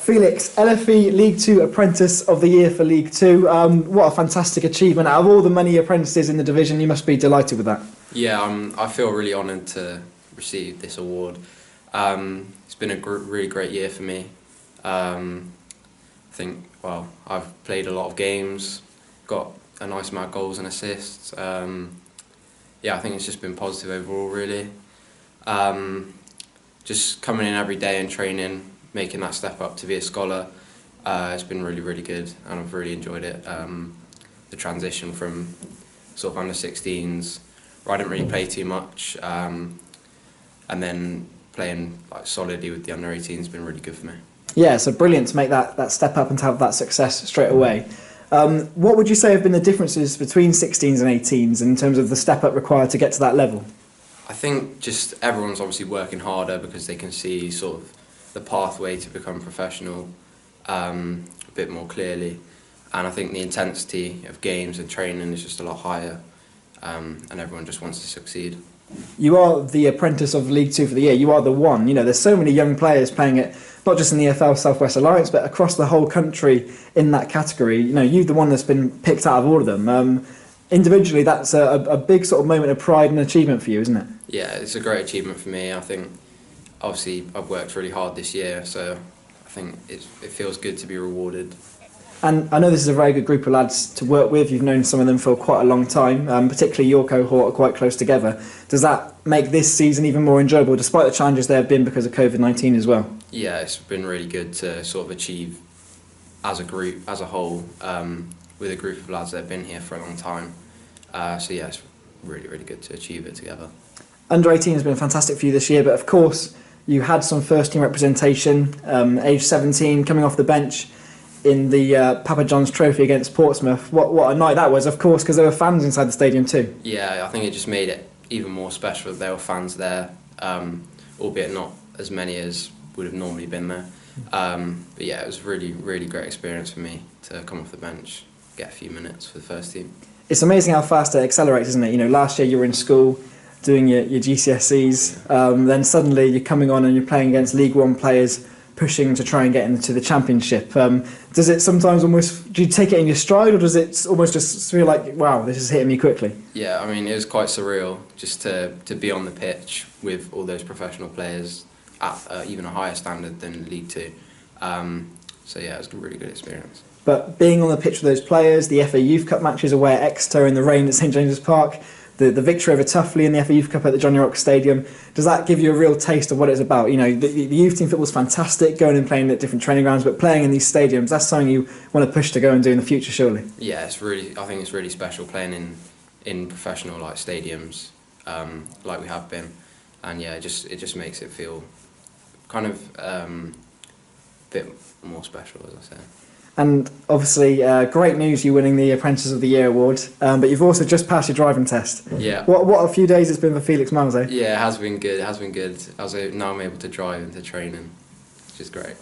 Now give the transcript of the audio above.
Felix, LFE League Two Apprentice of the Year for League Two. What a fantastic achievement. Out of all the many apprentices in the division, you must be delighted with that. Yeah, I feel really honoured to receive this award. It's been a really great year for me. I think, well, I've played a lot of games, got a nice amount of goals and assists. Yeah, I think it's just been positive overall, really. Just coming in every day and training, making that step up to be a scholar, it's been really, really good, and I've really enjoyed it. The transition from sort of under-16s, where I didn't really play too much, and then playing like solidly with the under-18s has been really good for me. Yeah, so brilliant to make that step up and to have that success straight away. What would you say have been the differences between 16s and 18s in terms of the step up required to get to that level? I think just everyone's obviously working harder because they can see sort of the pathway to become professional a bit more clearly, and I think the intensity of games and training is just a lot higher, and everyone just wants to succeed. You are the apprentice of League Two for the year. You are the one. You know, there's so many young players playing it, not just in the EFL South West Alliance, but across the whole country in that category. You know, you're the one that's been picked out of all of them. Individually, that's a big sort of moment of pride and achievement for you, isn't it? Yeah, it's a great achievement for me. I think, obviously, I've worked really hard this year, so I think it feels good to be rewarded. And I know this is a very good group of lads to work with. You've known some of them for quite a long time, particularly your cohort are quite close together. Does that make this season even more enjoyable, despite the challenges there have been because of COVID-19 as well? Yeah, it's been really good to sort of achieve as a group, as a whole, with a group of lads that have been here for a long time. So yeah, it's really, really good to achieve it together. Under-18 has been fantastic for you this year, but of course you had some first-team representation, age 17, coming off the bench in the Papa John's Trophy against Portsmouth. What a night that was, of course, because there were fans inside the stadium too. Yeah, I think it just made it even more special that there were fans there, albeit not as many as would have normally been there. But yeah, it was a really, really great experience for me to come off the bench, get a few minutes for the first team. It's amazing how fast it accelerates, isn't it? You know, last year you were in school doing your GCSEs, then suddenly you're coming on and you're playing against League One players pushing to try and get into the Championship. Does it sometimes almost, do you take it in your stride, or does it almost just feel like, wow, this is hitting me quickly? Yeah, I mean, it was quite surreal just to be on the pitch with all those professional players at even a higher standard than League Two. So yeah, it was a really good experience. But being on the pitch with those players, the FA Youth Cup matches away at Exeter in the rain at St James's Park, the victory over Tuffley in the FA Youth Cup at the Johnny Rock Stadium, does that give you a real taste of what it's about? You know, the youth team football's fantastic, going and playing at different training grounds, but playing in these stadiums, that's something you want to push to go and do in the future, surely? Yeah, I think it's really special playing in professional like stadiums, like we have been, and yeah, it just makes it feel kind of a bit more special, as I say. And obviously, great news, you winning the Apprentice of the Year award, but you've also just passed your driving test. Yeah. What a few days it's been for Felix Miles, eh? Yeah, it has been good. Now I'm able to drive into training, which is great.